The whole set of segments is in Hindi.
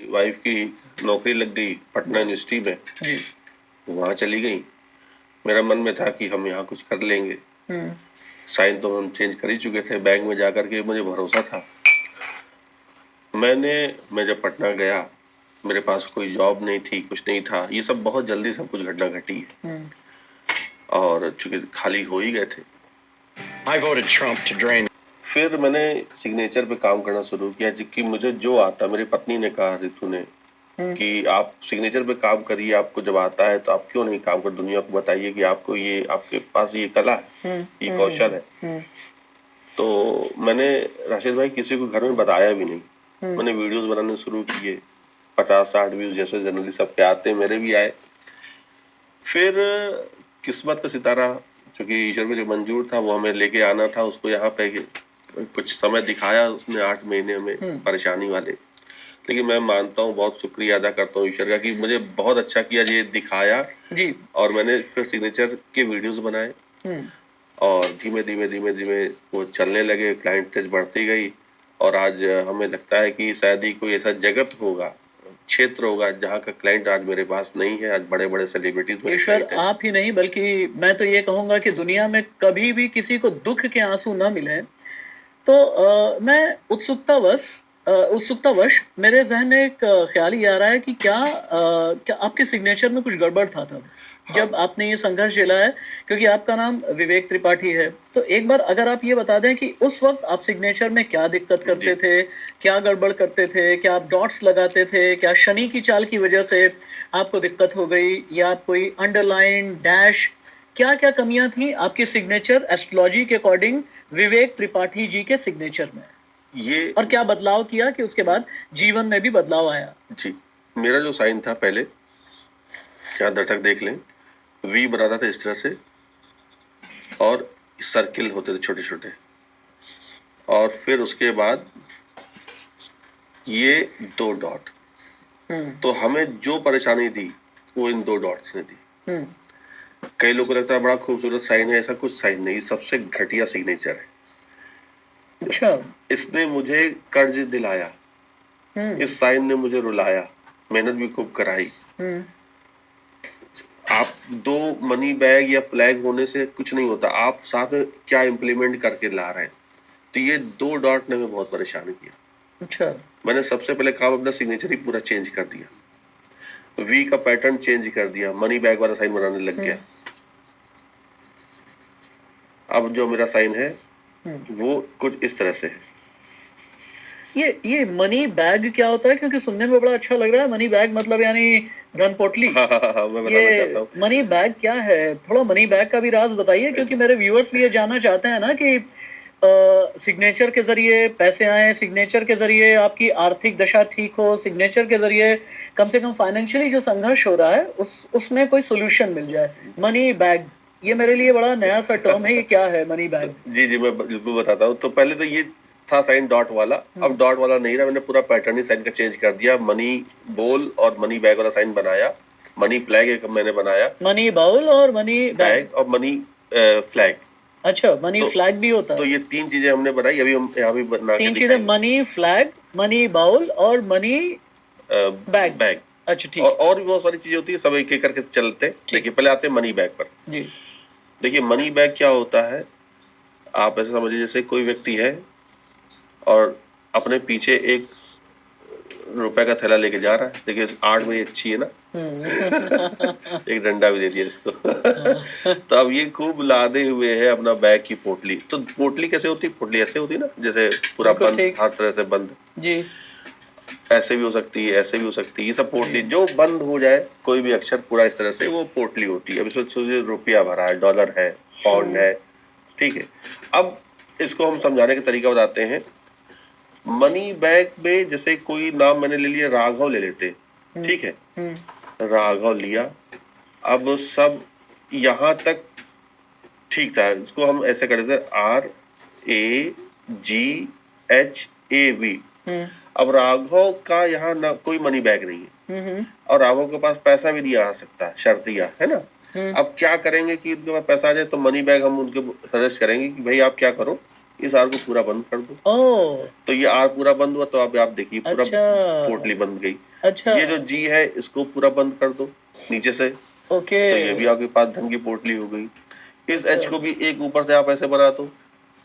वाइफ की नौकरी लग गई पटना यूनिवर्सिटी में, जी। वहाँ चली गई। मेरा मन में था कि हम यहाँ कुछ कर लेंगे। साइन तो हम चेंज कर ही चुके थे बैंक में जाकर के, मुझे भरोसा था। मैं जब पटना गया, मेरे पास कोई जॉब नहीं थी, कुछ नहीं था। ये सब बहुत जल्दी सब कुछ घटना घटी है और चूंकि खाली हो ही गए थे। I voted Trump to drain. फिर मैंने सिग्नेचर पे काम करना शुरू किया, कि मुझे जो आता। मेरी पत्नी ने कहा, रितु ने, कि आप सिग्नेचर पे काम करिए, आपको जब आता है तो आप क्यों नहीं काम कर दुनिया को बताइए कि आपको ये, आपके पास ये कला है, ये कौशल है। तो मैंने, राशिद भाई, किसी को घर में बताया भी नहीं। मैंने वीडियोस बनाने शुरू किए, 50-60 व्यूज जैसे जनरली सबके आते, मेरे भी आए। फिर किस्मत का सितारा, क्योंकि ईश्वर को जो मंजूर था वो हमें लेके आना था, उसको यहाँ पे कुछ समय दिखाया उसने 8 महीने में परेशानी वाले। लेकिन मैं मानता हूँ, बहुत शुक्रिया अदा करता हूँ ईश्वर का कि मुझे बहुत अच्छा किया, ये दिखाया जी। और मैंने फिर सिग्नेचर के वीडियोस बनाए और धीमे धीमे धीमे धीमे वो चलने लगे, क्लाइंटेज बढ़ती गई और आज हमें लगता है कि शायद ही कोई ऐसा जगत होगा, क्षेत्र होगा, जहाँ का क्लाइंट आज मेरे पास नहीं है। आज बड़े बड़े सेलिब्रिटीज मेरे ईश्वर क्लाइंट हैं। आप ही नहीं बल्कि मैं तो ये कहूंगा कि दुनिया में कभी भी किसी को दुख के आंसू न मिले। तो मैं उत्सुकतावश मेरे जहन में एक ख्याल ये आ रहा है कि क्या आपके सिग्नेचर में कुछ गड़बड़ था तब जब आपने ये संघर्ष झेला है, क्योंकि आपका नाम विवेक त्रिपाठी है। तो एक बार अगर आप ये बता दें कि उस वक्त आप सिग्नेचर में क्या दिक्कत करते थे, क्या गड़बड़ करते थे, क्या आप डॉट्स लगाते थे, क्या शनि की चाल की वजह से आपको दिक्कत हो गई, या कोई अंडरलाइन डैश, क्या क्या कमियां थी आपके सिग्नेचर एस्ट्रोलॉजी के अकॉर्डिंग विवेक त्रिपाठी जी के सिग्नेचर में, ये और क्या बदलाव किया कि उसके बाद जीवन में भी बदलाव आया? जी, मेरा जो साइन था पहले, क्या दर्शक देख लें, वी बनाता था इस तरह से और सर्किल होते थे छोटे छोटे, और फिर उसके बाद ये 2 डॉट। तो हमें जो परेशानी थी वो इन 2 डॉट्स ने दी। कई लोगों को लगता है बड़ा खूबसूरत साइन है, ऐसा कुछ साइन नहीं, सबसे घटिया सिग्नेचर है। अच्छा। इसने मुझे कर्ज दिलाया, इस साइन ने मुझे रुलाया, मेहनत भी खूब कराई। आप 2 मनी बैग या फ्लैग होने से कुछ नहीं होता, आप साथ में क्या इम्प्लीमेंट करके ला रहे हैं। तो ये 2 डॉट ने हमें बहुत परेशान किया। अच्छा। मैंने सबसे पहले काम अपना सिग्नेचर ही पूरा चेंज कर दिया, वी का पैटर्न चेंज कर दिया, मनी बैग वाला साइन बनाने लग गया। अब जो मेरा साइन है वो कुछ इस तरह से है। ये मनी बैग क्या होता है? क्योंकि सुनने में बड़ा अच्छा लग रहा है, मनी बैग मतलब यानी धन पोटली। हाँ, मैं बताना चाहता हूँ। मनी बैग क्या है? थोड़ा मनी बैग का भी राज बताइए, क्योंकि मेरे व्यूअर्स भी ये जानना चाहते हैं ना कि सिग्नेचर के जरिए पैसे आए, सिग्नेचर के जरिए आपकी आर्थिक दशा ठीक हो, सिग्नेचर के जरिए कम से कम फाइनेंशियली जो संघर्ष हो रहा है उसमें कोई सोल्यूशन मिल जाए। मनी बैग, ये मेरे लिए बड़ा नया सा टर्म है, ये क्या है मनी बैग? जी, मैं बिल्कुल बताता हूँ। तो पहले तो ये था साइन डॉट वाला, अब डॉट वाला नहीं रहा, मैंने पूरा पैटर्न ही साइन का चेंज कर दिया। मनी बोल और मनी बैग वाला साइन बनाया, मनी फ्लैग एक मैंने बनाया, मनी बाउल और मनी बैग और मनी फ्लैग। अच्छा, मनी फ्लैग भी होता है। तो ये 3 चीजें हमने बनाई, अभी हम यहाँ भी बना के 3 चीजें, मनी फ्लैग, मनी बाउल और मनी बैग। अच्छा, ठीक। और भी बहुत सारी चीजें होती है, सब एक एक करके चलते। देखिए पहले आते हैं मनी बैग पर। जी, देखिए मनी बैग क्या होता है, आप ऐसे समझिए जैसे कोई व्यक्ति है और अपने पीछे एक रुपए का थैला लेके जा रहा है। देखिए आर्ट में अच्छी है ना। एक डंडा भी दे दिया इसको। तो अब ये खूब लादे हुए है अपना बैग की पोटली। तो पोटली कैसे होती है? पोटली ऐसे होती है ना, जैसे पूरा बंद, हर तरह से बंद। जी, ऐसे भी हो सकती है, ऐसे भी हो सकती है। ये सब पोटली जो बंद हो जाए, कोई भी अक्षर पूरा इस तरह से, वो पोटली होती है। अब इसमें सोचिए रुपया भरा है, डॉलर है, पाउंड है, ठीक है। अब इसको हम समझाने का तरीका बताते हैं। मनी बैग में जैसे कोई नाम मैंने ले लिया, राघव ले लेते, ठीक है, राघव लिया। अब सब यहाँ तक ठीक था, इसको हम ऐसे कर देते RAGHAV। अब राघव का यहाँ ना कोई मनी बैग नहीं है और राघव के पास पैसा भी नहीं आ सकता, शर्तिया है ना। अब क्या करेंगे कि उनके पास पैसा आ जाए? तो मनी बैग हम उनके सजेस्ट करेंगे कि भाई आप क्या करो, इस आर को पूरा बंद कर दो। ओ तो ये आर पूरा बंद हुआ, तो आप देखिए पूरा अच्छा पोटली बंद गई। अच्छा ये जो जी है इसको पूरा बंद कर दो नीचे से, ओके तो ये भी आपके पास धन की पोटली हो गई। इस एच अच्छा को भी एक ऊपर से आप ऐसे बना दो,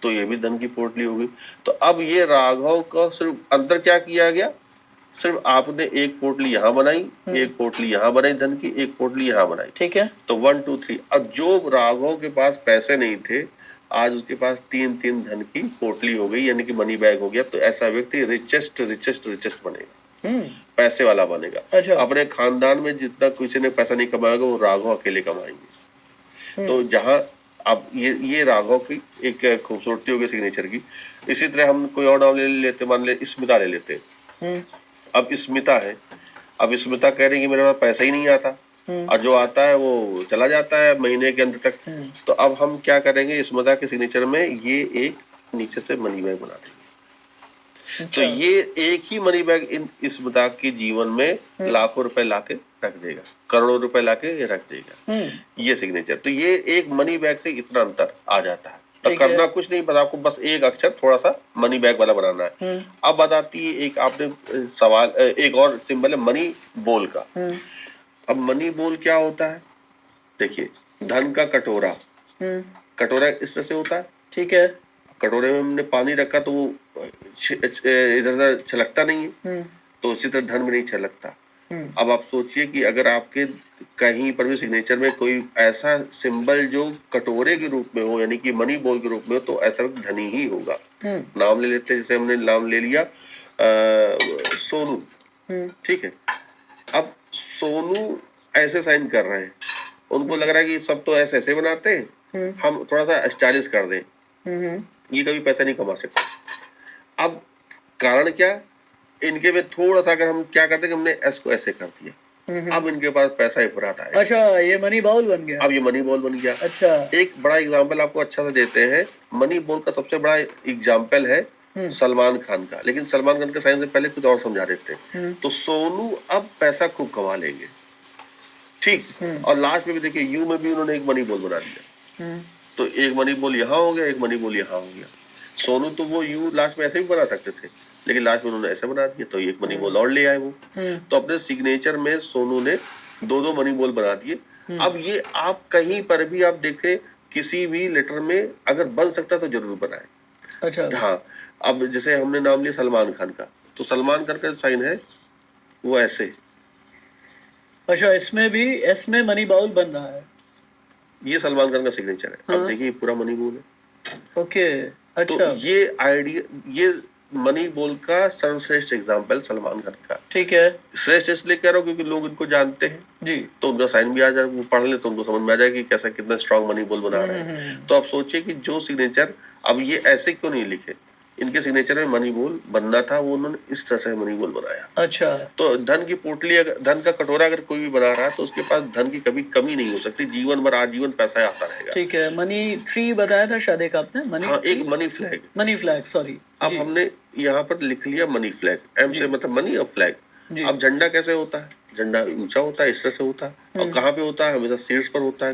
तो ये भी धन की पोटली हो गई। तो अब ये राघव का सिर्फ अंदर क्या किया गया, सिर्फ आपने एक पोटली यहाँ बनाई, एक पोटली यहाँ बनाई धन की, एक पोटली यहाँ बनाई, ठीक है। तो 1 2 3। अब जो राघव के पास पैसे नहीं थे, आज उसके पास 3 धन की पोटली हो गई, यानी कि मनी बैग हो गया। तो ऐसा व्यक्ति रिचेस्ट रिचेस्ट रिचेस्ट बनेगा, पैसे वाला बनेगा। अच्छा अपने खानदान में जितना किसी ने पैसा नहीं कमाएगा, वो राघव अकेले कमाएंगे। तो जहां अब ये राघव की एक खूबसूरती होगी सिग्नेचर की। इसी तरह हम कोई और नाम ले लेते, मान ले स्मिता ले लेते। अब स्मिता है, अब स्मिता कह रही है कि मेरे पास पैसा ही नहीं आता, और जो आता है वो चला जाता है महीने के अंत तक। तो अब हम क्या करेंगे, स्मिता के सिग्नेचर में ये एक नीचे से मनी बैग बना देंगे। तो ये एक ही मनी बैग इन स्मिता के जीवन में लाखों रुपए लाके रख देगा, करोड़ों रुपए लाके रख देगा, ये सिग्नेचर। तो ये एक मनी बैग से इतना अंतर आ जाता है। तो करना कुछ नहीं, बस आपको बस एक अक्षर थोड़ा सा मनी बैग वाला बनाना है। अब बात आती है एक आपने सवाल, एक और सिंबल है मनी बोल का। अब मनी बोल क्या होता है, देखिए धन का कटोरा, कटोरा इस तरह से होता है, ठीक है। कटोरे में हमने पानी रखा तो वो इधर उधर छलकता नहीं है, तो उसी तरह धन में नहीं छलकता। अब आप सोचिए कि अगर आपके कहीं पर भी सिग्नेचर में कोई ऐसा सिंबल जो कटोरे के रूप में हो, यानी कि मनी बॉल के रूप में हो, तो ऐसा धनी ही होगा। नाम ले लेते हैं, जैसे हमने नाम ले लिया सोनू, ठीक है। अब सोनू ऐसे साइन कर रहे हैं, उनको लग रहा है कि सब तो ऐसे ऐसे बनाते हैं, हम थोड़ा सा स्टाइलिश कर दें, ये कभी पैसा नहीं कमा सकते। अब कारण क्या, इनके में थोड़ा सा अगर हम क्या करते हैं कि हमने एस को ऐसे कर दिया, अब इनके पास पैसा इफरात आएगा। अच्छा, ये मनी बॉल बन गया। अब ये मनी बॉल बन गया। अच्छा, एक बड़ा एग्जांपल आपको अच्छा से देते हैं। मनी बॉल का सबसे बड़ा एग्जांपल है सलमान खान का, लेकिन सलमान खान के साइन से पहले कुछ और समझा देते हैं। तो सोनू अब पैसा खूब कमा लेंगे, ठीक। और लास्ट में भी देखिए यू में भी उन्होंने एक मनी बॉल बना दिया, तो एक मनी बॉल यहाँ हो गया, एक मनी बॉल यहाँ हो गया। सोनू तो वो यू लास्ट में ऐसे भी बना सकते थे, लेकिन लास्ट में उन्होंने ऐसे बना दिया, तो एक मनी बॉल और ले आए वो। तो अपने सिग्नेचर में सोनू ने दो मनी बॉल बना दिए। अब ये आप कहीं पर भी आप देखें, किसी भी लेटर में अगर बन सकता तो जरूर बनाए। अच्छा, हाँ। अब जैसे हमने नाम लिया सलमान खान का, तो सलमान खान का साइन है वो ऐसे। अच्छा, इसमें भी एस में मनी बॉल बन रहा है, ये सलमान खान का सिग्नेचर है। अब देखिए पूरा मनी बॉल है। ओके, अच्छा। तो ये आइडिया, ये मनी बॉल का सर्वश्रेष्ठ एग्जाम्पल सलमान खान का, ठीक है। श्रेष्ठ इसलिए कह रहा हूँ क्योंकि लोग इनको जानते हैं जी, तो उनका साइन भी आ जाए, वो पढ़ ले तो उनको समझ में आ जाए कि कैसा कितना स्ट्रॉन्ग मनी बॉल बना रहे हैं। तो आप सोचिए कि जो सिग्नेचर, अब ये ऐसे क्यों नहीं लिखे, इनके सिग्नेचर में मनी बॉल बनना था, वो उन्होंने इस तरह से मनी बॉल बनाया। अच्छा, तो धन की पोटली, अगर धन का कटोरा अगर कोई भी बना रहा है, तो उसके पास धन की कभी कमी नहीं हो सकती, जीवन भर आजीवन पैसा आता रहेगा। ठीक है। मनी ट्री बताया था शायद एक आपने, मनी, हाँ, एक money flag, money flag, sorry. अब हमने यहाँ पर लिख लिया मनी फ्लैग, एम से मतलब मनी और फ्लैग। अब झंडा कैसे होता है, झंडा ऊंचा होता है, इस तरह से होता है। और कहाँ पे होता है, हमेशा शीर्ष पर होता है,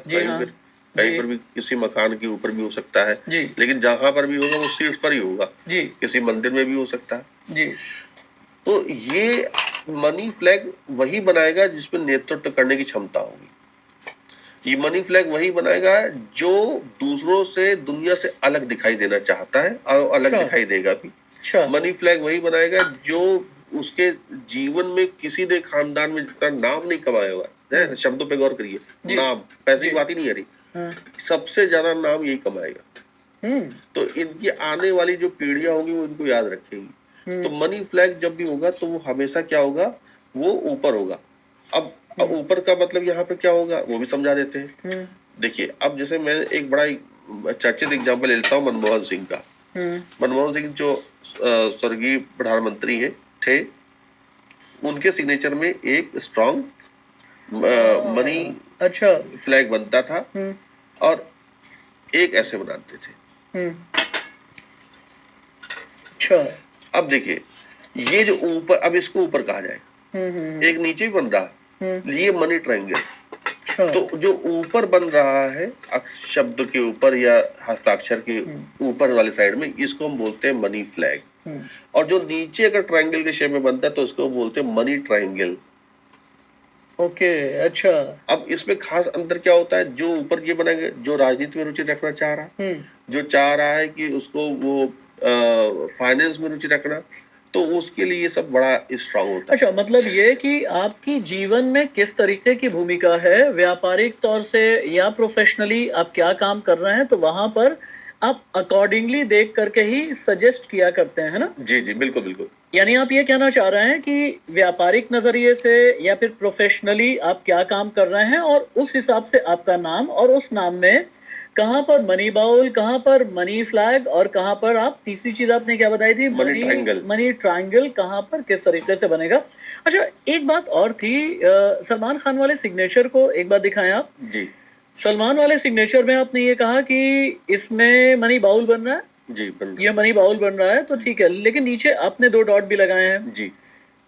कहीं पर भी, किसी मकान के ऊपर भी हो सकता है जी, लेकिन जहां पर भी होगा वो शीर्ष पर ही होगा जी, किसी मंदिर में भी हो सकता है जी। तो ये मनी फ्लैग वही बनाएगा जिसमें नेतृत्व करने की क्षमता होगी। ये मनी फ्लैग वही बनाएगा जो दूसरों से, दुनिया से अलग दिखाई देना चाहता है और अलग दिखाई देगा भी। मनी फ्लैग वही बनाएगा जो उसके जीवन में किसी ने खानदान में जितना नाम नहीं कमाया हुआ, शब्दों पे गौर करिए, नाम, पैसे की बात ही नहीं आ रही, सबसे ज्यादा नाम यही कमाएगा। तो इनकी आने वाली जो पीढ़ियां होंगी वो इनको याद रखेगी। तो मनी फ्लैग जब भी होगा तो वो हमेशा क्या होगा, वो ऊपर होगा। अब ऊपर का मतलब यहाँ पे क्या होगा वो भी समझा देते हैं। देखिए, अब जैसे मैं एक बड़ा चर्चित एग्जाम्पल लेता हूँ मनमोहन सिंह का। मनमोहन सिंह जो स्वर्गीय प्रधानमंत्री थे, उनके सिग्नेचर में एक स्ट्रॉन्ग मनी, अच्छा, फ्लैग बनता था और एक ऐसे बनाते थे। अच्छा, अब देखिए ये जो ऊपर, अब इसको ऊपर कहा जाए, एक नीचे भी बन रहा, ये मनी ट्रायंगल। अच्छा। तो जो ऊपर बन रहा है शब्द के ऊपर या हस्ताक्षर के ऊपर वाले साइड में, इसको हम बोलते हैं मनी फ्लैग। और जो नीचे अगर ट्रायंगल के शेप में बनता है तो उसको बोलते हैं मनी ट्रायंगल। ओके, अच्छा। अब इसमें खास अंतर क्या होता है, जो ऊपर ये बनाएंगे जो राजनीति में रुचि रखना चाह रहा है, जो चाह रहा है कि उसको वो फाइनेंस में रुचि रखना, तो उसके लिए ये सब बड़ा स्ट्रांग होता है। अच्छा, मतलब ये कि आपकी जीवन में किस तरीके की भूमिका है, व्यापारिक तौर से या प्रोफेशनली आप क्या काम कर रहे हैं, तो वहां पर आप अकॉर्डिंगली देख करके ही सजेस्ट किया करते हैं, है ना? जी जी, बिल्कुल बिल्कुल। यानी आप ये कहना चाह रहे हैं कि व्यापारिक नजरिए से या फिर प्रोफेशनली आप क्या काम कर रहे हैं और उस हिसाब से आपका नाम, और उस नाम में कहाँ पर मनी बाउल, कहाँ पर मनी फ्लैग, और कहाँ पर आप तीसरी चीज आपने क्या बताई थी, मनी ट्रायंगल। मनी ट्रायंगल कहाँ पर किस तरीके से बनेगा। अच्छा, एक बात और थी, सलमान खान वाले सिग्नेचर को एक बार दिखाएं आप जी सलमान वाले सिग्नेचर में आपने ये कहा कि इसमें मनी बाउल बन रहा है, जी, बन ये मनी बाउल बन रहा है, तो ठीक है, लेकिन नीचे आपने 2 डॉट भी लगाए हैं जी।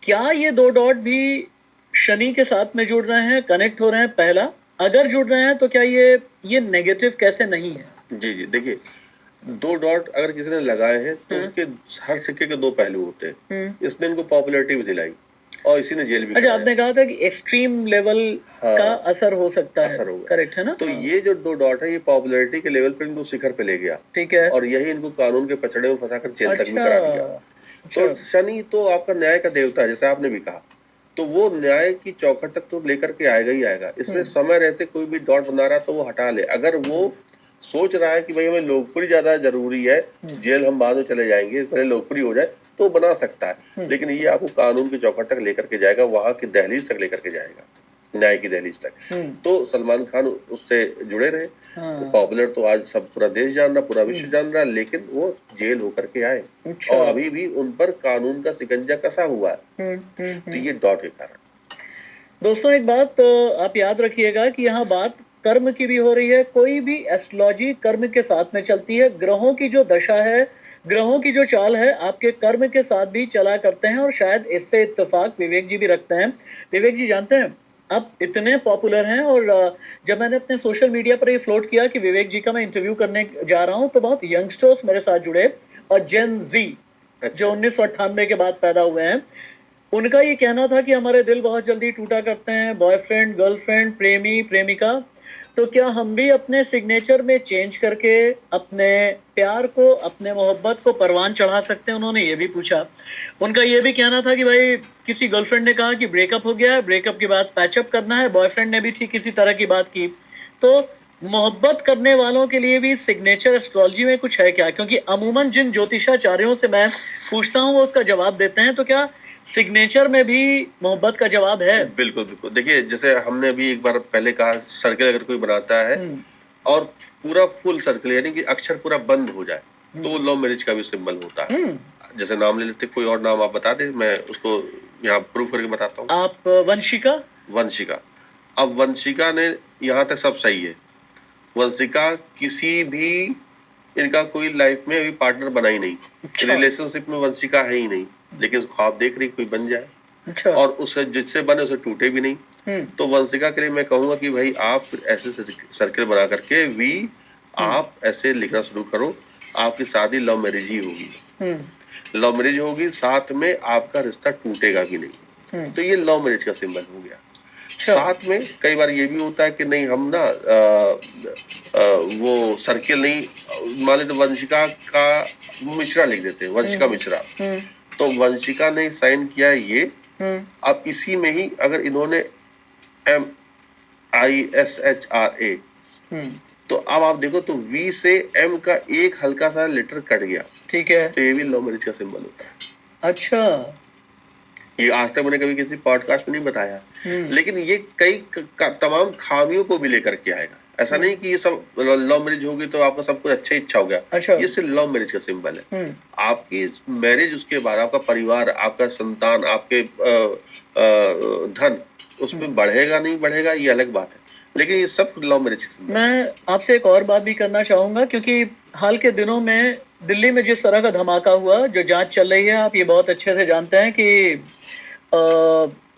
क्या ये 2 डॉट भी शनि के साथ में जुड़ रहे हैं, कनेक्ट हो रहे हैं? पहला, अगर जुड़ रहे हैं तो क्या ये नेगेटिव कैसे नहीं है? जी जी, देखिए 2 डॉट अगर किसी ने लगाए हैं तो उसके हर सिक्के के 2 पहलू होते हैं। इसने इनको पॉपुलैरिटी भी दिलाई और इसी ने जेल भी अच्छा, कराया। आपने कहा था कि एक्सट्रीम लेवल का असर हो सकता है, असर होगा। करेक्ट है ना? तो ये जो 2 डॉट है ये पॉपुलैरिटी के लेवल पे इनको शिखर पे ले गया, ठीक है। और यही इनको कानून के पचड़े में फंसाकर जेल तक भी अच्छा, करा दिया। तो शनि तो आपका न्याय का देवता है, जैसे आपने भी कहा, तो वो न्याय की चौखट तक तो लेकर के आएगा ही आएगा। इसलिए समय रहते कोई भी डॉट बना रहा तो वो हटा ले। अगर वो सोच रहा है कि भाई हमें लोकप्रिय ज्यादा जरूरी है, जेल हम बाद में चले जाएंगे, पहले लोकप्रिय हो जाए, तो बना सकता है, लेकिन ये आपको कानून की चौखट तक लेकर के जाएगा, वहां की दहलीज तक लेकर के जाएगा, न्याय की दहलीज तक। तो सलमान खान उससे जुड़े रहे। पॉपुलर तो आज सब पूरा देश जान रहा, पूरा विश्व जान रहा, लेकिन वो जेल होकर के आए। अच्छा। और अभी भी उन पर कानून का शिकंजा कसा हुआ है। तो ये डॉट के कारण। दोस्तों, एक बात आप याद रखिएगा कि यहाँ बात कर्म की भी हो रही है। कोई भी एस्ट्रोलॉजी कर्म के साथ में चलती है। ग्रहों की जो दशा है, ग्रहों की जो चाल है, आपके कर्म के साथ भी चला करते हैं, और शायद इससे इत्तेफाक विवेक जी भी रखते हैं। विवेक जी, जानते हैं आप इतने पॉपुलर हैं, और जब मैंने अपने सोशल मीडिया पर ये फ्लोट किया कि विवेक जी का मैं इंटरव्यू करने जा रहा हूँ, तो बहुत यंगस्टर्स मेरे साथ जुड़े, और जेन जी जो 1998 के बाद पैदा हुए हैं, उनका ये कहना था कि हमारे दिल बहुत जल्दी टूटा करते हैं, बॉयफ्रेंड, गर्लफ्रेंड, प्रेमी, प्रेमिका। तो क्या हम भी अपने सिग्नेचर में चेंज करके अपने प्यार को, अपने मोहब्बत को परवान चढ़ा सकते हैं? उन्होंने ये भी पूछा। उनका ये भी कहना था कि भाई किसी गर्लफ्रेंड ने कहा कि ब्रेकअप हो गया है, ब्रेकअप के बाद पैचअप करना है, बॉयफ्रेंड ने भी ठीक इसी तरह की बात की। तो मोहब्बत करने वालों के लिए भी सिग्नेचर एस्ट्रोलॉजी में कुछ है क्या? क्योंकि अमूमन जिन ज्योतिषाचार्यों से मैं पूछता हूँ वो उसका जवाब देते हैं, तो क्या सिग्नेचर में भी मोहब्बत का जवाब है? बिल्कुल बिल्कुल। देखिए, जैसे हमने अभी एक बार पहले कहा, सर्कल अगर कोई बनाता है और पूरा फुल सर्कल यानी कि अक्षर पूरा बंद हो जाए, तो वो लव मैरिज का भी सिंबल होता है। जैसे नाम ले लेते, कोई और नाम आप बता दे, मैं उसको यहाँ प्रूफ करके बताता हूँ। आप वंशिका। वंशिका। अब वंशिका ने यहाँ तक सब सही है। वंशिका किसी भी, इनका कोई लाइफ में अभी पार्टनर बना ही नहीं। अच्छा। रिलेशनशिप में वंशिका है ही नहीं, लेकिन ख्वाब देख रही कोई बन जाए। अच्छा। और उससे जिससे बने उसे टूटे भी नहीं। तो वंशिका के लिए मैं कहूंगा कि भाई आप ऐसे सर्कल बना करके आप ऐसे लिखना शुरू करो, आपकी शादी लव मैरिज ही होगी। लव मैरिज होगी, साथ में आपका रिश्ता टूटेगा भी नहीं। तो ये लव मैरिज का सिंबल हो गया। साथ में कई बार ये भी होता है कि नहीं, हम ना वो सर्किल नहीं, मान लेते वंशिका का मिश्रा लिख देते हैं, वंशिका मिश्रा। तो वंशिका ने साइन किया ये। अब इसी में ही अगर इन्होंने MISHRA, तो अब आप देखो तो V से M का एक हल्का सा लेटर कट गया। ठीक है। तो ये भी लव मैरिज का सिंबल होता है। अच्छा। ये आज तक मैंने कभी किसी पॉडकास्ट में नहीं बताया, लेकिन ये कई तमाम खामियों को भी लेकर के आएगा। ऐसा नहीं कि ये सब लव मैरिज होगी तो आपका सब कुछ अच्छा इच्छा हो गया। अच्छा। ये सिर्फ लव मैरिज का सिंबल है। आपकी मैरिज, उसके बाद आपका परिवार, आपका संतान, आपके धन, उसमें बढ़ेगा नहीं बढ़ेगा ये अलग बात है, लेकिन ये सब लव मैरिज का सिंबल। मैं आपसे एक और बात भी करना चाहूंगा, क्योंकि हाल के दिनों में दिल्ली में जिस तरह का धमाका हुआ, जो जांच चल रही है, आप ये बहुत अच्छे से जानते हैं कि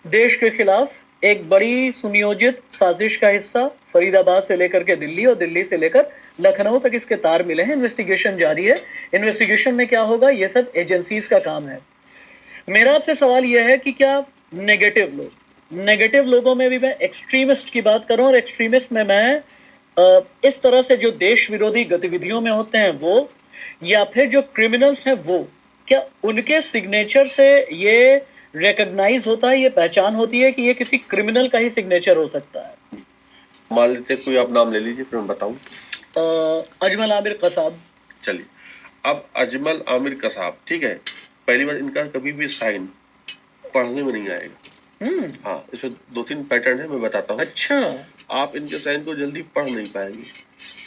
देश के खिलाफ एक बड़ी सुनियोजित साजिश का हिस्सा, फरीदाबाद से लेकर के दिल्ली और दिल्ली से लेकर लखनऊ तक इसके तार मिले हैं। इन्वेस्टिगेशन जारी है। इन्वेस्टिगेशन में क्या होगा, ये सब एजेंसीज का काम है। मेरा आपसे सवाल यह है कि क्या नेगेटिव लोगों में भी मैं एक्सट्रीमिस्ट की बात करूं, और एक्सट्रीमिस्ट में मैं इस तरह से जो देश विरोधी गतिविधियों में होते हैं वो, या फिर जो क्रिमिनल्स हैं वो, क्या उनके सिग्नेचर से ये रिकॉग्नाइज होता है, ये पहचान होती है कि ये किसी क्रिमिनल का ही सिग्नेचर हो सकता है? मान लेते कोई आप नाम ले लीजिए, फिर मैं बताऊं। अजमल आमिर कसाब। चलिए, अब अजमल आमिर कसाब, ठीक है, पहली बार इनका कभी भी साइन पढ़ने में नहीं आएगा। हाँ, इसमें 2-3 पैटर्न है, मैं बताता हूँ। अच्छा। आप इनके साइन को जल्दी पढ़ नहीं पाएंगे,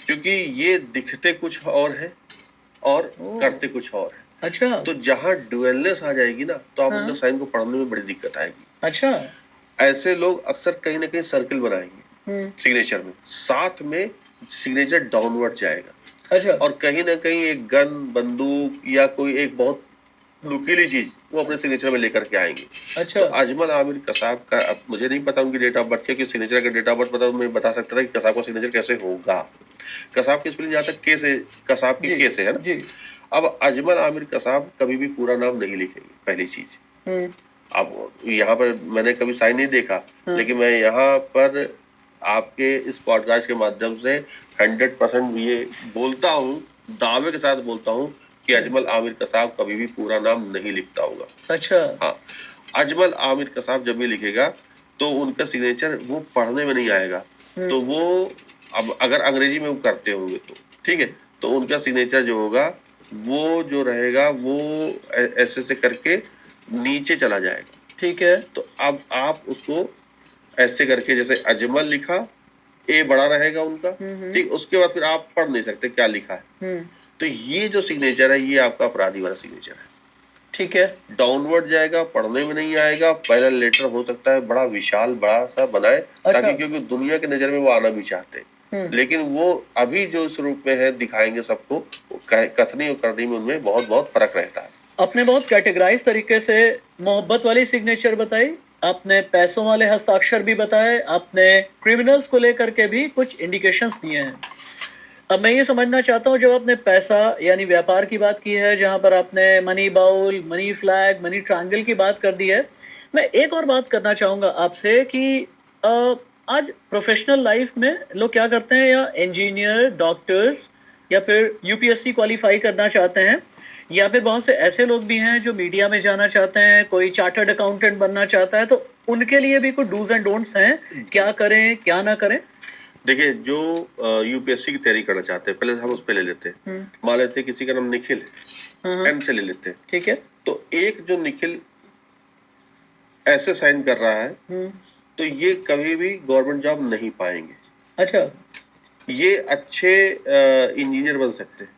क्योंकि ये दिखते कुछ और है और करते कुछ और है। अच्छा। तो जहाँ ड्यूअलनेस आ जाएगी ना, तो आप उनके साइन को पढ़ने में बड़ी दिक्कत आएगी। अच्छा। ऐसे लोग अक्सर कहीं ना कहीं सर्कल बनाएंगे सिग्नेचर में, साथ में सिग्नेचर डाउनवर्ड जाएगा। अच्छा। और कहीं ना कहीं एक गन, बंदूक या कोई एक बहुत नुकीली चीज वो अपने सिग्नेचर में लेकर के आएंगे। अच्छा। तो अजमल आमिर कसाब का, अब मुझे नहीं पता उनकी डेट ऑफ बर्थ के, सिग्नेचर का डेट ऑफ बर्थ पता, मैं बता सकता था कि कसाब का सिग्नेचर कैसे होगा। कसाब की स्पेलिंग जहाँ तक के से, कसाब की के से है ना जी। अब अजमल आमिर कसाब कभी भी पूरा नाम नहीं लिखेंगे, पहली चीज। अब यहाँ पर मैंने कभी साइन नहीं देखा, लेकिन मैं यहाँ पर आपके इस पॉडकास्ट के माध्यम से 100% ये बोलता हूँ, दावे के साथ बोलता हूँ कि अजमल आमिर कसाब कभी भी पूरा नाम नहीं लिखता होगा। अच्छा। हाँ, अजमल आमिर कसाब जब भी लिखेगा तो उनका सिग्नेचर वो पढ़ने में नहीं आएगा। तो वो, अब अगर अंग्रेजी में वो करते होंगे तो ठीक है, तो उनका सिग्नेचर जो होगा वो जो रहेगा वो ऐसे से करके नीचे चला जाएगा। ठीक है। तो अब आप उसको ऐसे करके, जैसे अजमल लिखा, ए बड़ा रहेगा उनका, ठीक, उसके बाद फिर आप पढ़ नहीं सकते क्या लिखा है। तो ये जो सिग्नेचर है ये आपका अपराधी वाला सिग्नेचर है। ठीक है। डाउनवर्ड जाएगा, पढ़ने में नहीं आएगा। पहला लेटर हो सकता है बड़ा विशाल, बड़ा सा बनाए। अच्छा। ताकि क्योंकि दुनिया की नजर में वो आना भी चाहते हैं, लेकिन वो अभी जो इस रूप में है दिखाएंगे सबको, कथनी और करनी में उनमें बहुत बहुत फर्क रहता है। आपने बहुत कैटेगराइज तरीके से मोहब्बत वाली सिग्नेचर बताई, आपने पैसों वाले हस्ताक्षर भी बताए, आपने क्रिमिनल्स को लेकर के भी कुछ इंडिकेशंस दिए हैं। अब मैं ये समझना चाहता हूँ, जब आपने पैसा यानी व्यापार की बात की है, जहाँ पर आपने money bowl, money flag, money triangle की बात कर दी है, मैं एक और बात करना चाहूँगा आपसे कि आज प्रोफेशनल लाइफ में लोग क्या करते हैं, या इंजीनियर, डॉक्टर्स, या फिर यूपीएससी क्वालिफाई करना चाहते हैं, या फिर बहुत से ऐसे लोग भी हैं जो मीडिया में जाना चाहते हैं, कोई चार्टर्ड अकाउंटेंट बनना चाहता है, तो उनके लिए भी कुछ डूज एंड डोंट्स हैं, क्या करें क्या ना करें? देखिए, जो यूपीएससी की तैयारी करना चाहते हैं, पहले हम उस पे ले लेते हैं। मान लेते हैं किसी का नाम निखिल है, एम से ले लेते हैं, ठीक है। तो एक जो निखिल ऐसे साइन कर रहा है, तो ये कभी भी गवर्नमेंट जॉब नहीं पाएंगे। अच्छा। ये अच्छे इंजीनियर बन सकते हैं।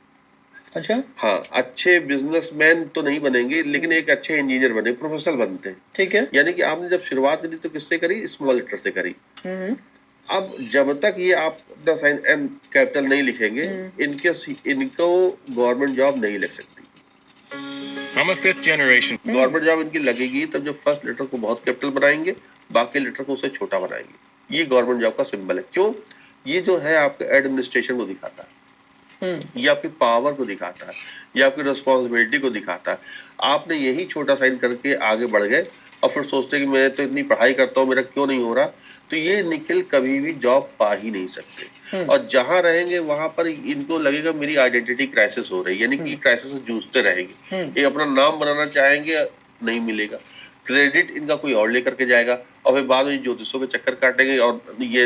अच्छा। हाँ, अच्छे बिजनेसमैन तो नहीं बनेंगे, लेकिन एक अच्छे इंजीनियर बने, प्रोफेशनल बनते हैं। ठीक है। यानी कि आपने जब शुरुआत करी तो किससे करी? स्मॉल लेटर से करी। अब जब तक ये आप अपना साइन एम कैपिटल नहीं लिखेंगे, इनको गवर्नमेंट जॉब नहीं लग सकती। I'm a fifth generation. Government job इनकी लगेगी तब जब फर्स्ट लेटर को बहुत कैपिटल बनाएंगे, बाकी लेटर को उससे छोटा बनाएंगे। ये गवर्नमेंट जॉब का सिंबल है। क्यों? ये जो है आपके एडमिनिस्ट्रेशन को दिखाता है, ये आपकी पावर को दिखाता है, ये आपकी रिस्पॉन्सिबिलिटी को दिखाता है। आपने यही छोटा साइन करके आगे बढ़ गए और फिर सोचते कि मैं तो इतनी पढ़ाई करता हूँ, मेरा क्यों नहीं हो रहा, तो ये निखिल कभी भी जॉब पा ही नहीं सकते। और जहां रहेंगे वहां पर इनको लगेगा मेरी आइडेंटिटी क्राइसिस हो रही है, यानी कि क्राइसिस से जूझते रहेंगे। ये अपना नाम बनाना चाहेंगे, नहीं मिलेगा। क्रेडिट इनका कोई और लेकर के जाएगा, और फिर बाद में ज्योतिषों के चक्कर काटेंगे और ये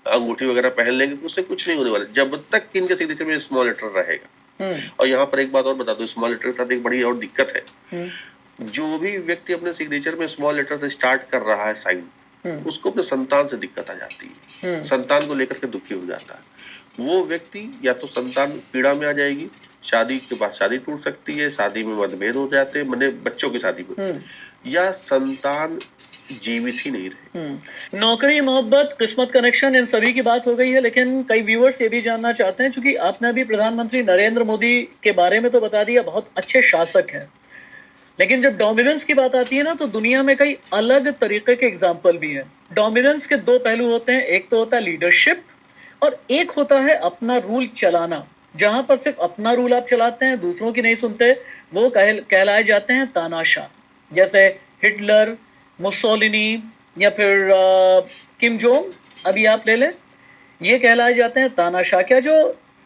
अंगूठी वगैरह पहन लेंगे, उससे कुछ नहीं होने वाला जब तक इनके सिग्नेचर में स्मॉल लेटर रहेगा। और यहाँ पर एक बात और बता दो, स्मॉल लेटर के साथ एक बड़ी और दिक्कत है। जो भी व्यक्ति अपने सिग्नेचर में स्मॉल लेटर से स्टार्ट कर रहा है साइन, उसको अपने संतान से दिक्कत आ जाती है, संतान को लेकर के दुखी हो जाता है। वो व्यक्ति या तो संतान पीड़ा में आ जाएगी, शादी के बाद शादी टूट सकती है, शादी में मतभेद हो जाते हैं, मैंने बच्चों की शादी में, या संतान जीवित ही नहीं रहे। नौकरी, मोहब्बत, किस्मत, कनेक्शन, इन सभी की बात हो गई है, लेकिन कई व्यूअर्स ये भी जानना चाहते हैं, क्योंकि आपने अभी प्रधानमंत्री नरेंद्र मोदी के बारे में तो बता दिया, बहुत अच्छे शासक हैं, लेकिन जब डोमिनेंस की बात आती है ना, तो दुनिया में कई अलग तरीके के एग्जाम्पल भी हैं। डोमिनेंस के दो पहलू होते हैं, एक तो होता है लीडरशिप और एक होता है अपना रूल चलाना। जहां पर सिर्फ अपना रूल आप चलाते हैं, दूसरों की नहीं सुनते, वो कहलाए जाते हैं तानाशाह। जैसे हिटलर, मुसोलिनी या फिर किम जोंग, अभी आप ले लें, ये कहलाए जाते हैं तानाशाह। क्या जो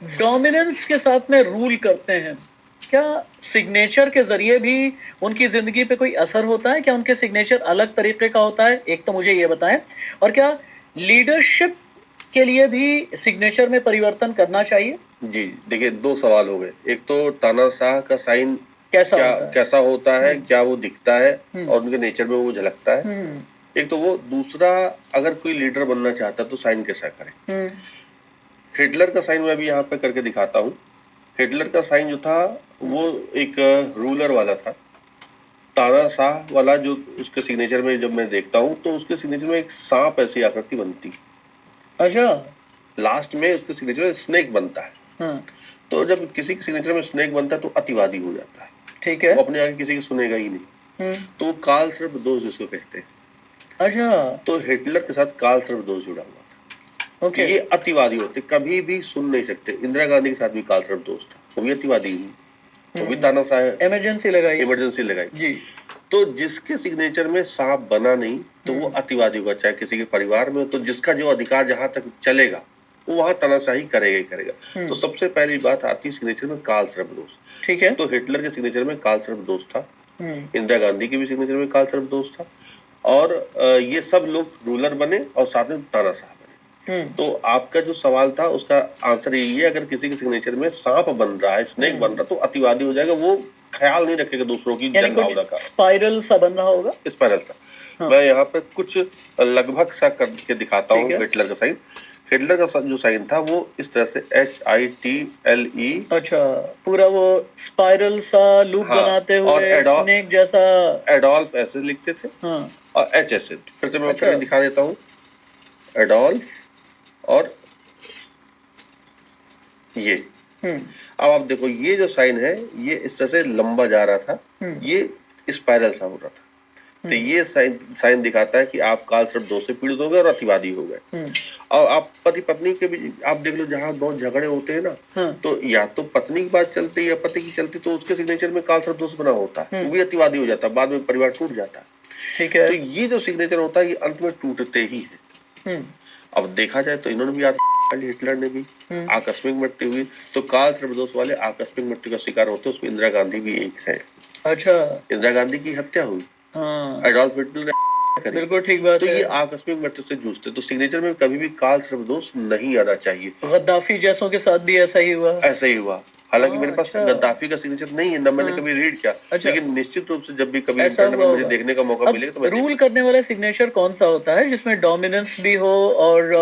डोमिनेंस के साथ में रूल करते हैं, क्या सिग्नेचर के जरिए भी उनकी जिंदगी पे कोई असर होता है? क्या उनके सिग्नेचर अलग तरीके का होता है? एक तो मुझे ये बताएं। और क्या लीडरशिप के लिए भी सिग्नेचर में परिवर्तन करना चाहिए? जी, देखिए 2 सवाल हो गए। एक तो तानाशाह का साइन कैसा होता है, क्या वो दिखता है हम्म। और उनके नेचर में वो झलकता है। एक तो वो, दूसरा अगर कोई लीडर बनना चाहता है तो साइन कैसा करे। हिटलर का साइन मैं भी यहाँ पे करके दिखाता हूँ। हिटलर का साइन जो था वो एक रूलर वाला था। तानाशाह वाला जो उसके सिग्नेचर में जब मैं देखता हूँ तो उसके सिग्नेचर में एक सांप ऐसी आकृति बनती है। अच्छा। लास्ट में उसके सिग्नेचर में स्नेक बनता है। तो जब किसी के सिग्नेचर में स्नेक बनता है तो अतिवादी हो जाता है। ठीक है। वो अपने आगे किसी की सुनेगा ही नहीं। तो वो काल सर्प दोष जिसको कहते हैं। अच्छा। तो हिटलर के साथ काल सर्प दोष जुड़ा हुआ था। ओके। ये अतिवादी होते, कभी भी सुन नहीं सकते। इंदिरा गांधी के साथ भी काल सर्प दोष था, वो भी अतिवादी हुई, वो भी तानाशाह इमरजेंसी लगाई जी। तो जिसके सिग्नेचर में सांप बना नहीं तो वो अतिवादी होगा, चाहे किसी के परिवार में। तो जिसका जो अधिकार जहां तक चलेगा वो वहां तानाशाही करेगा ही करेगा। तो सबसे पहली बात आती है सिग्नेचर में काल सर्प दोष। ठीक है। तो हिटलर के सिग्नेचर में काल सर्प दोष था, इंदिरा गांधी के भी सिग्नेचर में काल सर्प दोष था, और ये सब लोग रूलर बने और साथ में तानाशाह बने। तो आपका जो सवाल था उसका आंसर यही है, अगर किसी के सिग्नेचर में सांप बन रहा है, स्नेक बन रहा है, तो अतिवादी हो जाएगा। वो ख्याल नहीं रखेगा दूसरों की जनभावना का। स्पाइरल सा बन रहा होगा, स्पाइरल सा। हाँ। मैं यहाँ पे कुछ लगभग सा करके दिखाता हूँ हिटलर का साइन। हिटलर का जो साइन था वो इस तरह से HITLE। अच्छा, पूरा वो स्पाइरल सा लूप बनाते हुए स्नेक जैसा। एडोल्फ ऐसे लिखते थे। हाँ। और H ऐसे। फिर से मैं पहले दिखा देता हूँ, एडोल्फ और ये। अब आप देखो, ये जो साइन है ये इस तरह से लंबा जा रहा था, ये स्पाइरल सा हो रहा था। तो ये साइन दिखाता है कि आप काल सर्प दोष से पीड़ित हो गए और अतिवादी हो गए। और आप पति पत्नी के भी आप देख लो, जहाँ बहुत झगड़े होते हैं ना, तो या तो पत्नी की बात चलती है या पति की चलती, तो उसके सिग्नेचर में काल सर्प दोष बना होता है, वो भी अतिवादी हो जाता है, बाद में परिवार टूट जाता है। ठीक है। तो ये जो सिग्नेचर होता है ये अंत में टूटते ही है। अब देखा जाए तो इन्होंने भी हिटलर ने भी आकस्मिक मृत्यु हुई, तो काल सर्प दोष वाले आकस्मिक मृत्यु का शिकार होते, उसमें इंदिरा गांधी भी एक है। अच्छा। इंदिरा गांधी की हत्या हुई, एडोल्फ हिटलर ने, बिल्कुल ठीक बात है। तो ये आकस्मिक मृत्यु से जूझते, तो सिग्नेचर में कभी भी काल सर्प दोष नहीं आना चाहिए। गद्दाफी जैसों के साथ भी ऐसा ही हुआ। हालांकि मेरे पास गद्दाफी का सिग्नेचर नहीं है, ना मैंने कभी रीड किया। लेकिन निश्चित रूप से जब भी कभी इंटरनेट में मुझे देखने का मौका मिलेगा तो मैं रूल करने वाला सिग्नेचर कौन सा होता है जिसमें डोमिनेंस भी हो और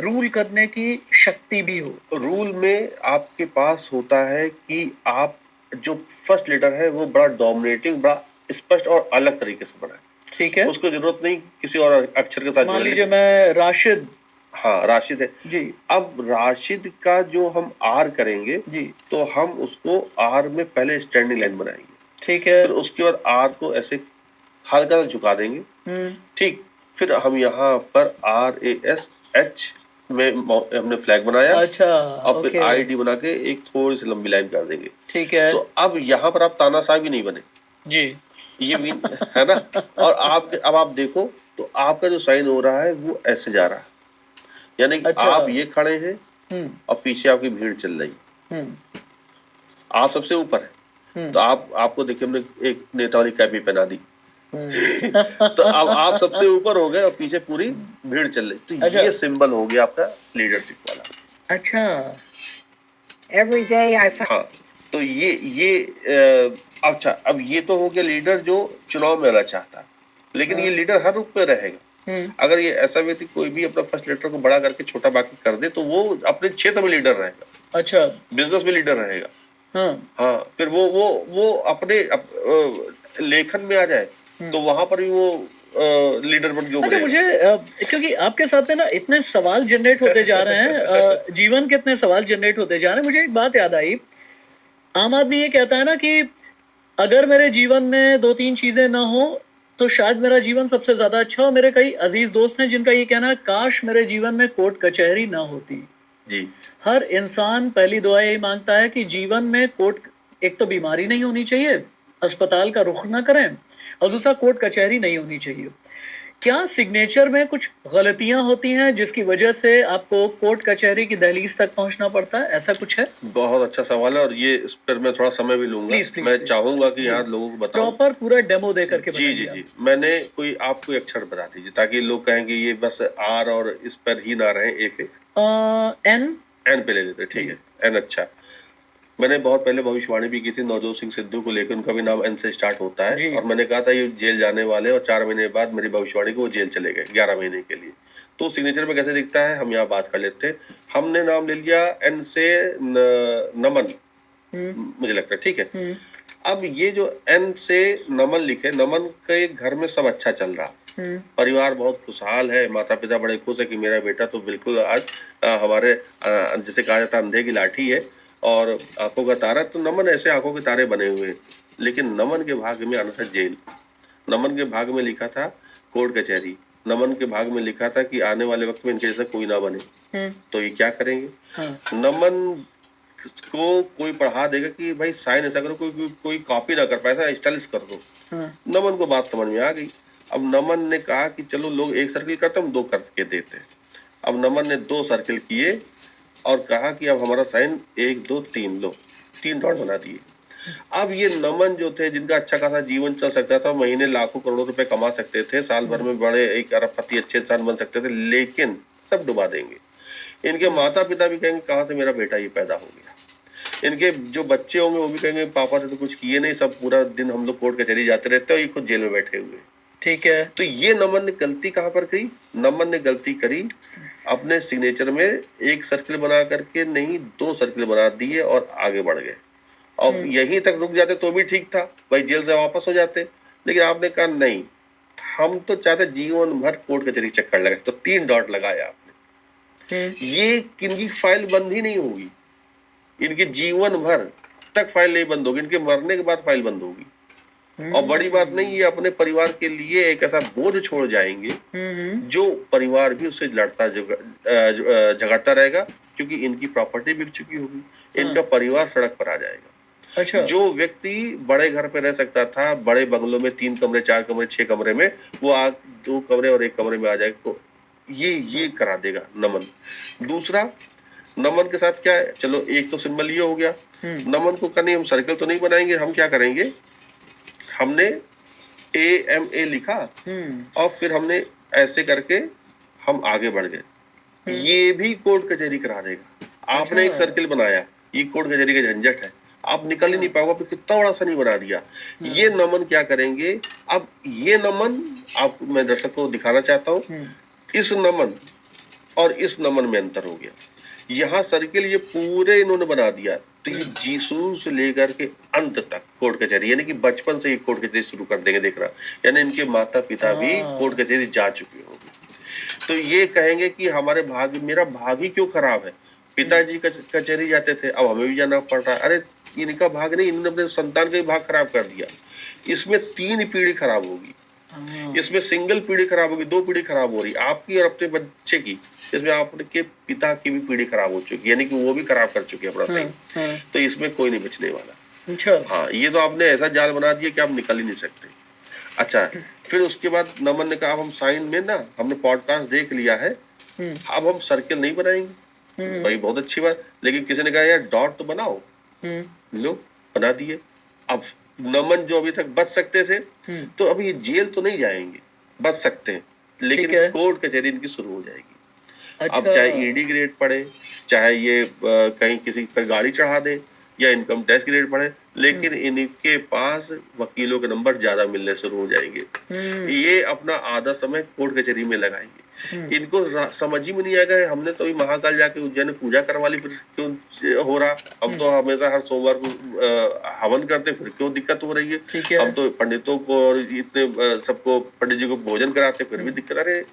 रूल करने की शक्ति भी हो? रूल में आपके पास होता है कि आप जो फर्स्ट लीडर है वो बड़ा डोमिनेटिंग, बड़ा स्पष्ट और अलग तरीके से बनाए। ठीक है। उसको जरूरत नहीं किसी और अक्षर के साथ। मान लीजिए मैं राशिद। हाँ, राशिद है जी। अब राशिद का जो हम आर करेंगे जी, तो हम उसको आर में पहले स्टैंडिंग लाइन बनाएंगे। ठीक है। फिर उसके बाद आर को ऐसे हल्का सा झुका देंगे। ठीक। फिर हम यहाँ पर RASH में हमने फ्लैग बनाया। अच्छा। और फिर ID बना के एक थोड़ी सी लंबी लाइन कर देंगे। ठीक है। तो अब यहाँ पर आप तानाशाह भी नहीं बने जी, ये मीन है ना। और अब आप देखो तो आपका जो साइन हो रहा है वो ऐसे जा रहा है, यानी अच्छा, आप ये खड़े हैं और पीछे आपकी भीड़ चल रही, आप सबसे ऊपर है। तो आपको देखिए हमने एक नेता वाली कैप भी पहना दी। तो अब आप सबसे ऊपर हो गए और पीछे पूरी भीड़ चल रही। तो अच्छा, ये सिंबल हो गया आपका लीडरशिप वाला। अच्छा। Every day I. हाँ, तो ये अच्छा, अब ये तो हो गया लीडर जो चुनाव में रहना चाहता, लेकिन ये लीडर हर रूप में रहेगा। अगर ये ऐसा व्यक्ति कोई भी अपना फर्स्ट लीडर को बड़ा करके छोटा बाकी कर दे तो वो अपने क्षेत्र में लीडर रहेगा। अच्छा। बिजनेस में लीडर रहेगा। हाँ, फिर वो अपने लेखन में आ जाए तो वहां पर भी वो लीडर बन के उभरेगा। अच्छा, मुझे क्योंकि आपके साथ में ना इतने सवाल जनरेट होते जा रहे हैं, जीवन के इतने सवाल जनरेट होते जा रहे हैं, मुझे एक बात याद आई। आम आदमी ये कहता है ना कि अगर मेरे जीवन में 2-3 चीज़ें ना हो, तो शायद मेरा जीवन सबसे ज़्यादा अच्छा हो। मेरे कई अज़ीज़ दोस्त हैं जिनका ये कहना है काश मेरे जीवन में कोर्ट कचहरी ना होती। जी, हर इंसान पहली दुआ यही माँगता है कि जीवन में कोर्ट एक तो बीमारी नहीं होनी चाहिए, अस्पताल का रुख ना करें और दूसरा कोर्ट कचहरी नहीं होनी चाहिए। क्या सिग्नेचर में कुछ गलतियाँ होती हैं जिसकी वजह से आपको कोर्ट कचहरी की दहलीज तक पहुँचना पड़ता है? ऐसा कुछ है? बहुत अच्छा सवाल है और ये इस पर मैं थोड़ा समय भी लूँगा। प्लीज़, प्लीज़, मैं प्लीज़। चाहूँगा कि जी। यहाँ लोगों को बताऊँ। प्रॉपर पूरा डेमो दे करके जी, जी, बताइए आप। जी। मैंने आप कोई अक्षर बता दीजिए ताकि लोग कहें कि ये बस आर और इस पर ही ना रहें, ए पे। एन? एन पे ले लेते हैं, ठीक है। एन अच्छा। मैंने बहुत पहले भविष्यवाणी भी की थी नवजोत सिंह सिद्धू को लेकर, उनका भी नाम एन से स्टार्ट होता है जी। और मैंने कहा था ये जेल जाने वाले और 4 महीने बाद मेरी भविष्यवाणी को वो जेल चले गए 11 महीने के लिए। तो सिग्नेचर में कैसे दिखता है हम यहाँ बात कर लेते हैं। हमने नाम ले लिया एन से नमन, मुझे लगता है ठीक है। अब ये जो एन से नमन लिखे, नमन के घर में सब अच्छा चल रहा, परिवार बहुत खुशहाल है, माता पिता बड़े खुश है कि मेरा बेटा तो बिल्कुल आज हमारे जिसे कहा जाता है अंधे की लाठी है और आंखों का तारा। तो नमन ऐसे आंखों के तारे बने हुए हैं, लेकिन नमन के भाग्य में आना था जेल। नमन के भाग्य में लिखा था कोर्ट कचहरी। नमन के भाग्य में लिखा था कि आने वाले वक्त में इनके जैसा कोई ना बने। तो ये क्या करेंगे? नमन को कोई पढ़ा देगा कि भाई साइन ऐसा करो, कोई कॉपी ना कर पाए, ऐसा स्टाइलिश कर दो। नमन को बात समझ में आ गई। अब नमन ने कहा कि चलो लोग एक सर्किल करते हम 2 करके देते हैं। अब नमन ने 2 सर्किल किए और कहा कि अब हमारा साइन 1 2 3 लो, 3 डॉट बना दिए। अब ये नमन जो थे जिनका अच्छा खासा जीवन चल सकता था, महीने लाखों करोड़ों रुपए कमा सकते थे, साल भर में बड़े एक अरबपति अच्छे इंसान बन सकते थे, लेकिन सब डुबा देंगे। इनके माता पिता भी कहेंगे कहाँ से मेरा बेटा ये पैदा हो गया। इनके जो बच्चे होंगे वो भी कहेंगे पापा ने तो कुछ किए नहीं, सब पूरा दिन हम लोग कोर्ट कचहरी जाते रहते हैं और ये खुद जेल में बैठे हुए। ठीक है। तो ये नमन ने गलती कहाँ पर करी? नमन ने गलती करी अपने सिग्नेचर में एक सर्किल बना करके नहीं 2 सर्किल बना दिए और आगे बढ़ गए। और यहीं तक रुक जाते तो भी ठीक था, भाई जेल से वापस हो जाते। लेकिन आपने कहा नहीं, हम तो चाहते जीवन भर कोर्ट कचहरी चक्कर लगे, तो 3 डॉट लगाया आपने। ये इनकी फाइल बंद ही नहीं होगी, इनके जीवन भर तक फाइल नहीं बंद होगी, इनके मरने के बाद फाइल बंद होगी। और बड़ी बात नहीं, ये अपने परिवार के लिए एक ऐसा बोझ छोड़ जाएंगे जो परिवार भी उससे लड़ता झगड़ता रहेगा, क्योंकि इनकी प्रॉपर्टी बिक चुकी होगी, इनका परिवार सड़क पर आ जाएगा। अच्छा। जो व्यक्ति बड़े घर पे रह सकता था, बड़े बंगलों में 3 कमरे 4 कमरे 6 कमरे में, वो आज 2 कमरे और 1 कमरे में आ जाएगा। तो ये करा देगा नमन। दूसरा, नमन के साथ क्या है, चलो एक तो सिंबल ये हो गया। नमन को करनी हम सर्कल तो नहीं बनाएंगे, हम क्या करेंगे, हमने AMA लिखा और फिर हमने ऐसे करके हम आगे बढ़ गए। ये भी कोर्ट कचहरी करा देगा। आपने एक सर्किल बनाया, ये कोर्ट कचहरी का झंझट है, आप निकल ही नहीं पाओगे, फिर कितना बड़ा सनी बना दिया। ये नमन क्या करेंगे, अब ये नमन आप मैं दर्शक को दिखाना चाहता हूँ, इस नमन और इस नमन में अंतर हो गया। यहाँ सर्किल ये पूरे इन्होंने बना दिया, तो ये जीसू से लेकर के अंत तक कोर्ट कचहरी, यानी कि बचपन से ही कोर्ट कचहरी शुरू कर देंगे देख रहा, यानी इनके माता पिता भी कोर्ट कचहरी जा चुके होंगे। तो ये कहेंगे कि हमारे मेरा भाग ही क्यों खराब है, पिताजी कचहरी जाते थे अब हमें भी जाना पड़ रहा है। अरे इनका भाग नहीं, इन्होंने अपने संतान का भी भाग खराब कर दिया। इसमें 3 पीढ़ी खराब होगी, इसमें सिंगल पीढ़ी खराब होगी, 2 पीढ़ी खराब हो रही, आपकी और अपने बच्चे की। इसमें आपके पिता की भी पीढ़ी खराब हो चुकी, यानी कि वो भी खराब कर चुके अपना सही। तो इसमें कोई नहीं बचने वाला। अच्छा। हाँ, ये तो आपने ऐसा जाल बना दिया कि आप निकल ही नहीं सकते। अच्छा, फिर उसके बाद नमन ने कहा हम साइन में ना, हमने पॉडकास्ट देख लिया है, अब हम सर्किल नहीं बनाएंगे। भाई बहुत अच्छी बात, लेकिन किसी ने कहा यार डॉट तो बनाओ, लो बना दिए। अब नमन जो अभी तक बच सकते थे, तो अभी जेल तो नहीं जाएंगे, बच सकते हैं, लेकिन कोर्ट कचहरी इनकी शुरू हो जाएगी। अच्छा। अब चाहे ईडी ग्रेड पड़े, चाहे ये कहीं किसी पर गाड़ी चढ़ा दे या इनकम टैक्स की रेट बढ़े, लेकिन इनके पास वकीलों के नंबर ज्यादा मिलने शुरू हो जाएंगे। ये अपना आधा समय कोर्ट कचहरी में लगाएंगे। इनको समझ ही में नहीं आएगा, हमने तो अभी महाकाल जाके उज्जैन में पूजा करवा ली, फिर क्यों हो रहा, अब तो हमेशा हर सोमवार को हवन करते, फिर क्यों दिक्कत हो रही है। अब तो पंडितों को और इतने सबको पंडित जी को भोजन कराते, फिर भी दिक्कत। अरे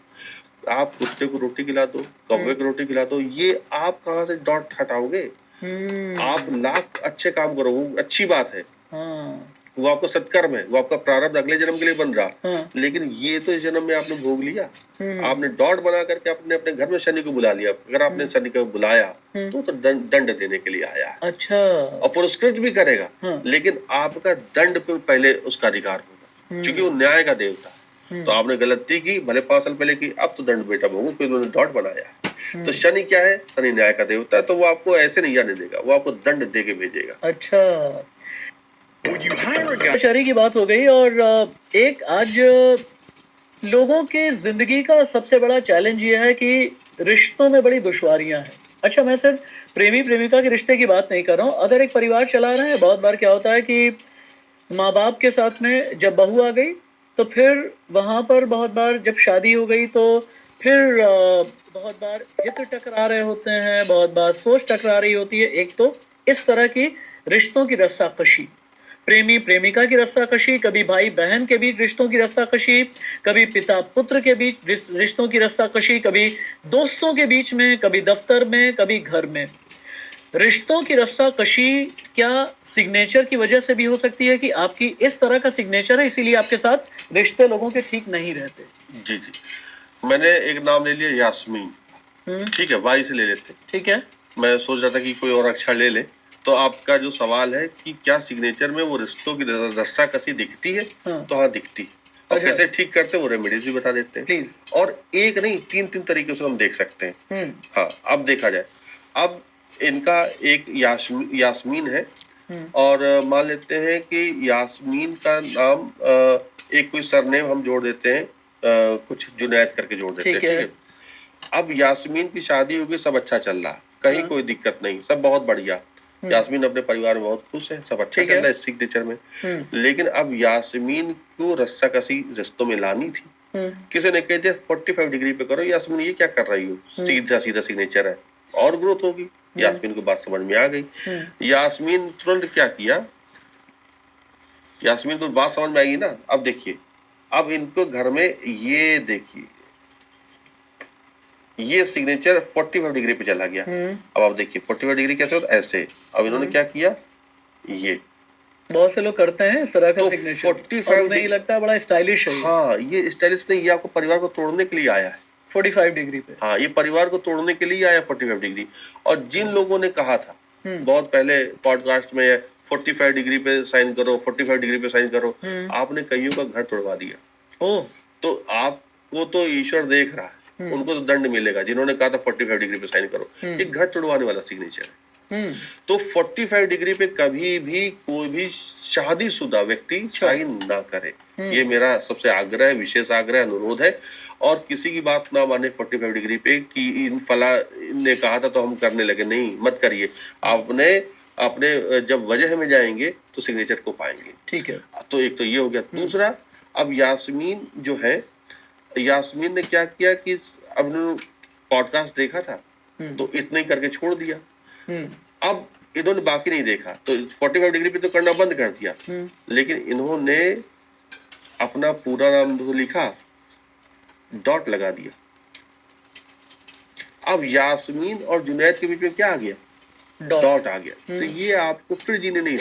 आप कुत्ते को रोटी खिला दो, कौवे को रोटी खिला दो, ये आप कहाँ से डॉट हटाओगे। आप लाख अच्छे काम करो, वो अच्छी बात है, वो आपका सत्कर्म है, वो आपका प्रारब्ध अगले जन्म के लिए बन रहा। हाँ। लेकिन ये तो इस जन्म में आपने भोग लिया। हम्म। आपने डॉट बना करके आपने अपने घर में शनि को बुला लिया। अगर आपने शनि को बुलाया तो दंड देने के लिए आया है अच्छा। और पुरस्कृत भी करेगा। हाँ। लेकिन आपका दंड पे पहले उसका अधिकार होगा, क्योंकि वो न्याय का देवता है। तो आपने गलती की, भले 5 साल पहले की, अब तो दंड बेटा भोगो, फिर उन्होंने डॉट बनाया। तो शनि क्या है? शनि न्याय का देवता है, तो वो आपको ऐसे नहीं जाने देगा, वो आपको दंड दे के भेजेगा। अच्छा, शनि की बात हो गई और एक आज लोगों के जिंदगी का सबसे बड़ा चैलेंज ये है कि रिश्तों में बड़ी दुश्वारियां हैं। अच्छा, मैं सिर्फ प्रेमी प्रेमिका के रिश्ते की बात नहीं कर रहा हूँ। अगर एक परिवार चला रहे हैं, बहुत बार क्या होता है कि माँ बाप के साथ में जब बहू आ गई तो फिर वहां पर बहुत बार जब शादी हो गई तो फिर बहुत बार हित टकरा रहे होते हैं, बहुत बार सोच टकरा रही होती है। एक तो इस तरह की रिश्तों की रस्साकशी, प्रेमी प्रेमिका की रस्साकशी, कभी भाई बहन के बीच रिश्तों की रस्साकशी, कभी पिता पुत्र के बीच रिश्तों की रस्साकशी, कभी दोस्तों के बीच में, कभी दफ्तर में, कभी घर में। रिश्तों की रस्साकशी क्या सिग्नेचर की वजह से भी हो सकती है कि आपकी इस तरह का सिग्नेचर है, इसीलिए आपके साथ रिश्ते लोगों के ठीक नहीं रहते? जी जी, मैंने एक नाम ले लिया, यास्मीन। ठीक है, वाई से ले लेते। ठीक है। मैं सोच रहा था कि कोई और अक्षर ले ले। तो आपका जो सवाल है कि क्या सिग्नेचर में वो रिश्तों की रस्साकशी दिखती है? हाँ। तो हाँ, दिखती है। और अच्छा। कैसे ठीक करते हैं वो रेमेडीज भी बता देते हैं। प्लीज। और एक नहीं, 3 तरीके से हम देख सकते हैं। हाँ, अब देखा जाए। अब इनका एक यास्मीन है और मान लेते हैं कि यास्मीन का नाम एक कोई सरनेम हम जोड़ देते हैं, कुछ जुनैद करके जोड़ देते हैं। ठीक है। अब यास्मीन की शादी होगी, सब अच्छा चल रहा, कहीं कोई दिक्कत नहीं, सब बहुत बढ़िया। यास्मीन अपने परिवार में बहुत खुश है, सब अच्छा चल रहा है सिग्नेचर में। लेकिन अब यास्मीन को रस्साकशी रिश्तों में लानी थी। किसी ने कह दिया 45 डिग्री पे करो, यास्मीन ये क्या कर रही हो, सीधा सीधा सिग्नेचर है और ग्रोथ होगी। यास्मीन को बात समझ में आ गई। यास्मीन तुरंत क्या किया, यास्मीन को बात समझ में आएगी ना। अब देखिए, अब इनको घर में ये देखिए, ये सिग्नेचर 45 डिग्री पे चला गया। अब आप देखिए 45 डिग्री कैसे होता है, ऐसे। अब इन्होंने क्या किया, ये बहुत से लोग करते हैं इस तरह का तो सिग्नेचर 45 और उन्हें लगता है बड़ा स्टाइलिश है। हाँ, ये स्टाइलिश नहीं, ये आपको परिवार को तोड़ने के लिए आया है 45 डिग्री पे। हाँ, ये परिवार को तोड़ने के लिए आया 45 डिग्री। और जिन लोगों ने कहा था बहुत पहले पॉडकास्ट में 45 डिग्री पे साइन करो, 45 डिग्री पे साइन करो, आपने कईयों का घर तोड़वा दिया। तो आपको तो ईश्वर देख रहा है, उनको तो दंड मिलेगा जिन्होंने कहा था 45 डिग्री पे साइन करो। एक घर तोड़वाने वाला सिग्नेचर है। तो 45 डिग्री पे कभी भी कोई भी शादीशुदा व्यक्ति साइन ना करे, ये मेरा सबसे आग्रह है, विशेष आग्रह, अनुरोध है। और किसी की बात ना माने 45 डिग्री पे कि इन फला ने कहा था तो हम करने लगे, नहीं, मत करिए। आपने अपने जब वजह में जाएंगे तो सिग्नेचर को पाएंगे। ठीक है, तो एक तो ये हो गया। दूसरा, अब यास्मीन जो है, यास्मीन ने क्या किया कि अब पॉडकास्ट देखा था तो इतना ही करके छोड़ दिया। अब इन्होंने बाकी नहीं देखा, तो 45 डिग्री पे तो करना बंद कर दिया। लेकिन इन्होंने अपना पूरा नाम तो लिखा, डॉट लगा दिया। अब यास्मीन और जुनैद के बीच में क्या आ गया, डॉट आ गया। तो ये आपको फिर जीने नहीं